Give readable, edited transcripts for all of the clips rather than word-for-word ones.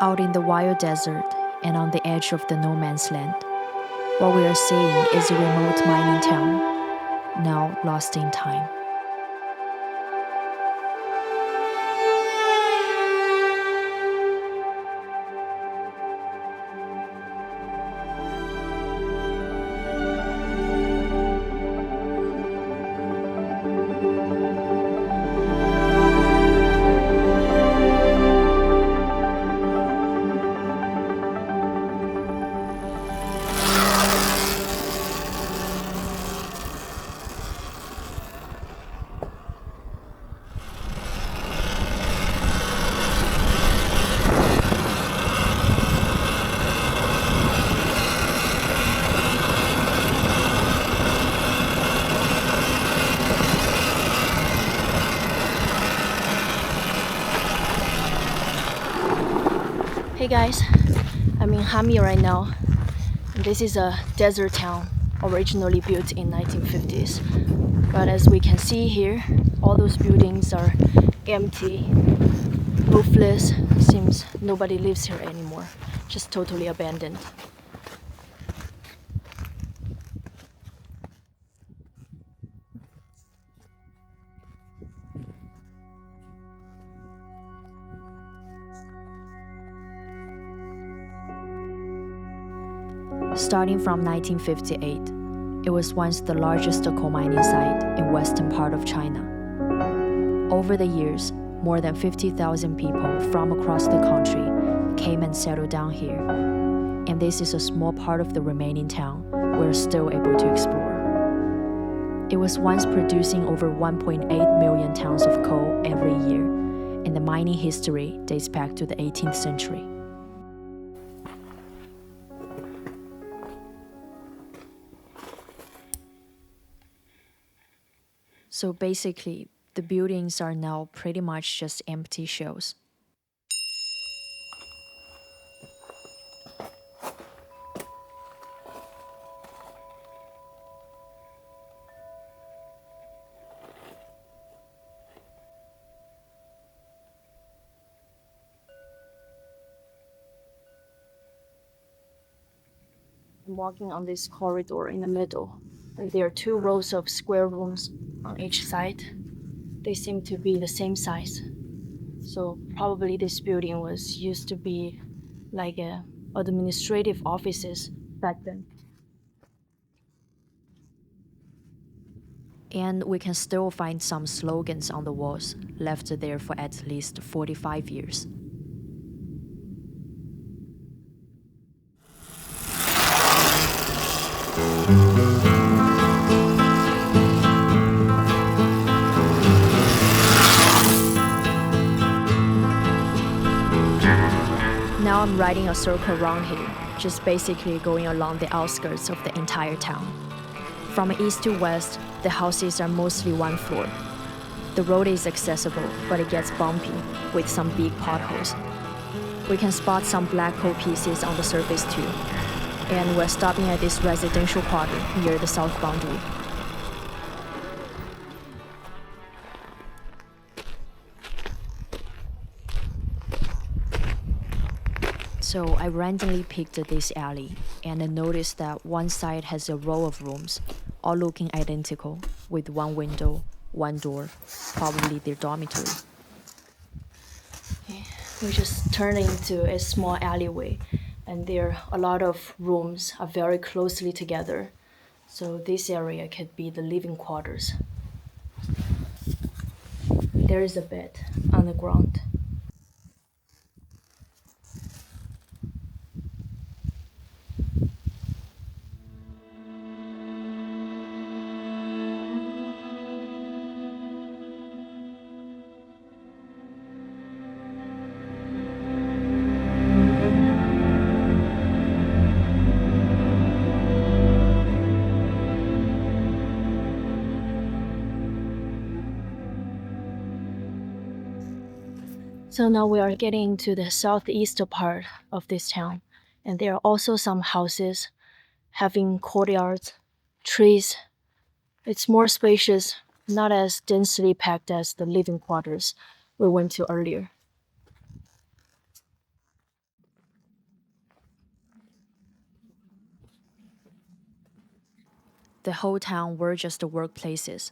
Out in the wild desert and on the edge of the no man's land, what we are seeing is a remote mining town, now lost in time. Hey guys, I'm in Hami right now. This is a desert town originally built in 1950s. But as we can see here, all those buildings are empty, roofless. Seems nobody lives here anymore. Just totally abandoned. Starting from 1958, it was once the largest coal mining site in western part of China. Over the years, more than 50,000 people from across the country came and settled down here. And this is a small part of the remaining town we're still able to explore. It was once producing over 1.8 million tons of coal every year, and the mining history dates back to the 18th century. So basically, the buildings are now pretty much just empty shells. I'm walking on this corridor in the middle, and there are two rows of square rooms on each side. They seem to be the same size. So probably this building was used to be like administrative offices back then. And we can still find some slogans on the walls left there for at least 45 years. Now I'm riding a circle around here, just basically going along the outskirts of the entire town. From east to west, the houses are mostly one floor. The road is accessible, but it gets bumpy with some big potholes. We can spot some black coal pieces on the surface too. And we're stopping at this residential quarter near the south boundary. So I randomly picked this alley, and I noticed that one side has a row of rooms, all looking identical, with one window, one door, probably their dormitory. Okay. We just turned into a small alleyway, and there a lot of rooms are very closely together. So this area could be the living quarters. There is a bed on the ground. So now we are getting to the southeast part of this town, and there are also some houses having courtyards, trees. It's more spacious, not as densely packed as the living quarters we went to earlier. The whole town were just workplaces.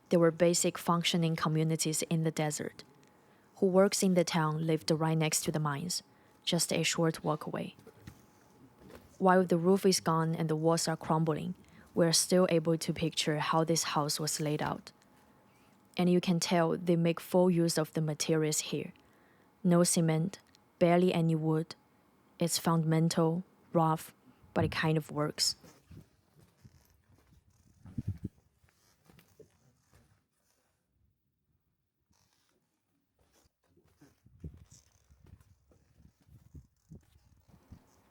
There were basic functioning communities in the desert. Who works in the town lived right next to the mines, just a short walk away. While the roof is gone and the walls are crumbling, we're still able to picture how this house was laid out. And you can tell they make full use of the materials here. No cement, barely any wood. It's fundamental, rough, but it kind of works.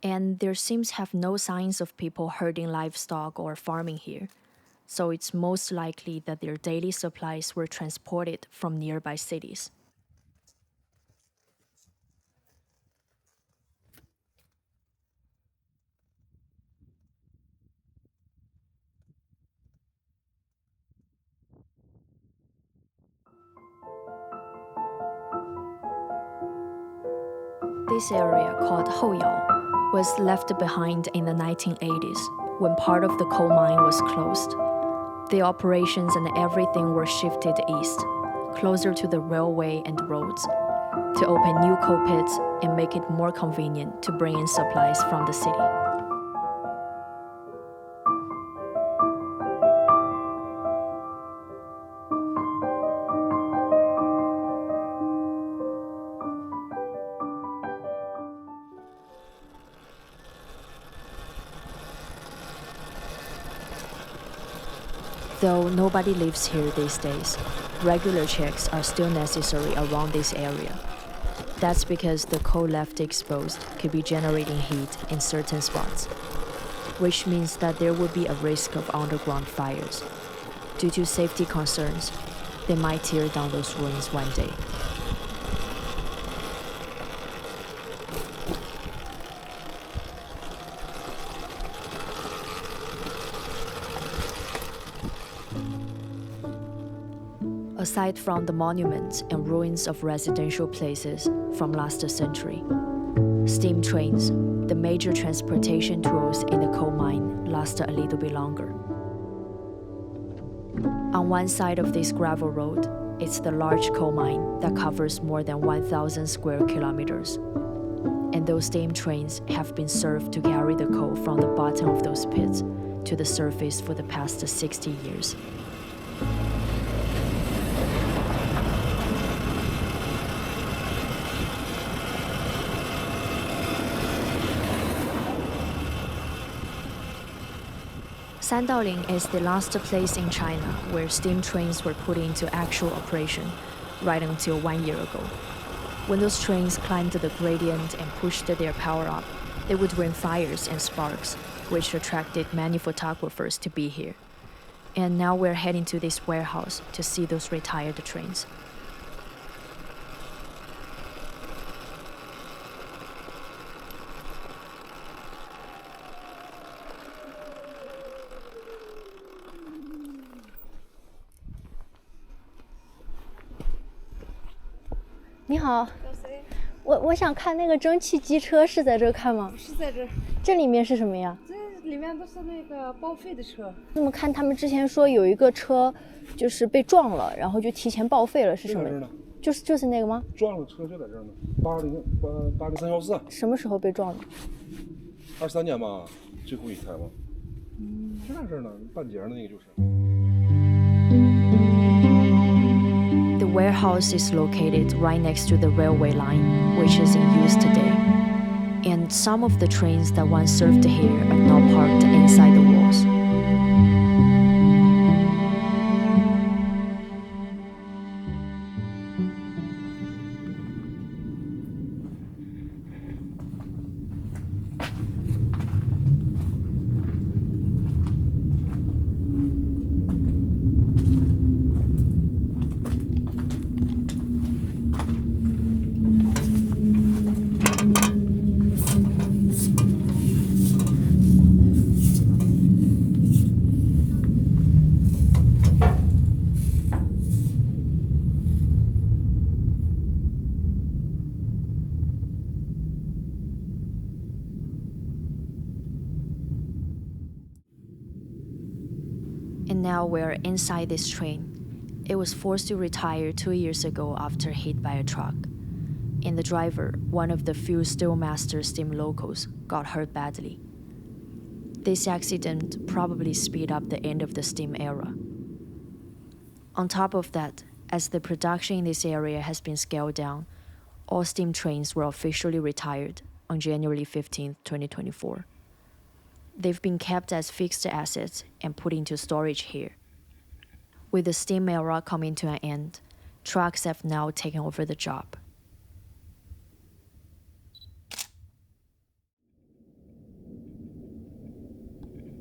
And there seems to have no signs of people herding livestock or farming here, so it's most likely that their daily supplies were transported from nearby cities. This area, called Houyao, was left behind in the 1980s when part of the coal mine was closed. The operations and everything were shifted east, closer to the railway and roads, to open new coal pits and make it more convenient to bring in supplies from the city. Though nobody lives here these days, regular checks are still necessary around this area. That's because the coal left exposed could be generating heat in certain spots, which means that there would be a risk of underground fires. Due to safety concerns, they might tear down those ruins one day. Aside from the monuments and ruins of residential places from last century, steam trains, the major transportation tools in the coal mine, last a little bit longer. On one side of this gravel road, it's the large coal mine that covers more than 1,000 square kilometers. And those steam trains have been served to carry the coal from the bottom of those pits to the surface for the past 60 years. Sandaoling is the last place in China where steam trains were put into actual operation, right until 1 year ago. When those trains climbed the gradient and pushed their power up, they would bring fires and sparks, which attracted many photographers to be here. And now we're heading to this warehouse to see those retired trains.你好，我想看那个蒸汽机车，是在这儿看吗？是在这儿。这里面是什么呀？这里面都是那个报废的车。那么看他们之前说有一个车就是被撞了，然后就提前报废了，是什么？就是那个吗？撞了车就在这儿呢，80314。什么时候被撞的？23年吧，最后一台嘛。就在这儿呢，半截的那个就是。The warehouse is located right next to the railway line, which is in use today. And some of the trains that once served here are now parked inside the walls. Now we're inside this train. It was forced to retire 2 years ago after hit by a truck. And the driver, one of the few Steelmaster steam locos, got hurt badly. This accident probably speed up the end of the steam era. On top of that, as the production in this area has been scaled down, all steam trains were officially retired on January 15, 2024. They've been kept as fixed assets and put into storage here. With the steam era coming to an end, trucks have now taken over the job.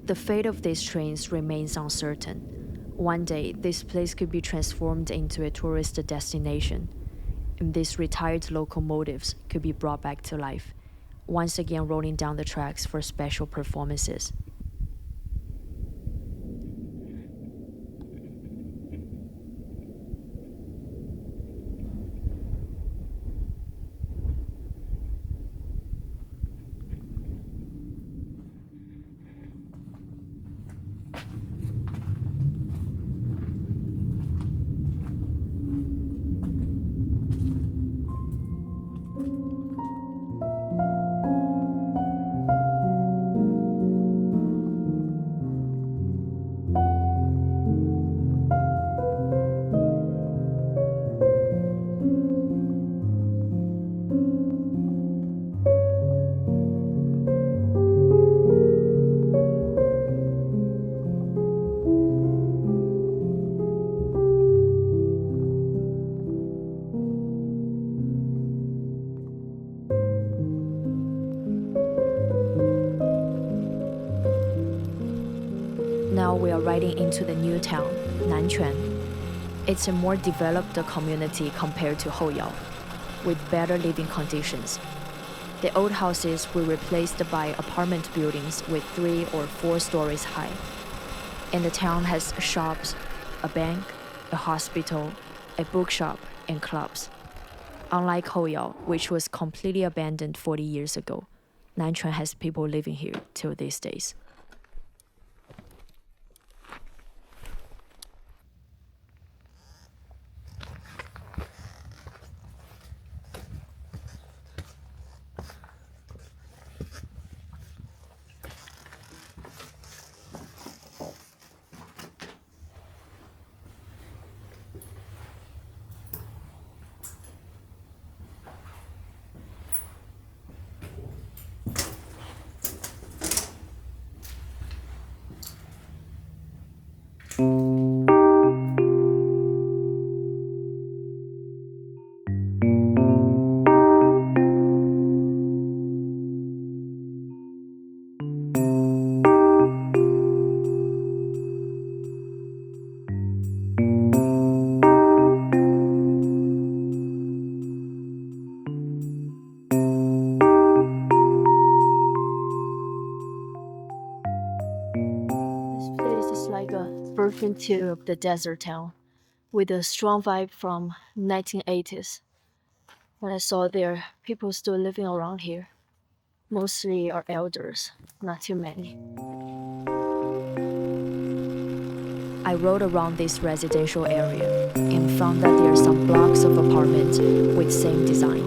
The fate of these trains remains uncertain. One day, this place could be transformed into a tourist destination, and these retired locomotives could be brought back to life, once again rolling down the tracks for special performances. Now we are riding into the new town, Nanquan. It's a more developed community compared to Houyao, with better living conditions. The old houses were replaced by apartment buildings with 3 or 4 stories high. And the town has shops, a bank, a hospital, a bookshop, and clubs. Unlike Houyao, which was completely abandoned 40 years ago, Nanquan has people living here till these days. Version 2 of the desert town, with a strong vibe from 1980s. When I saw there, people still living around here. Mostly are elders, not too many. I rode around this residential area and found that there are some blocks of apartments with same design.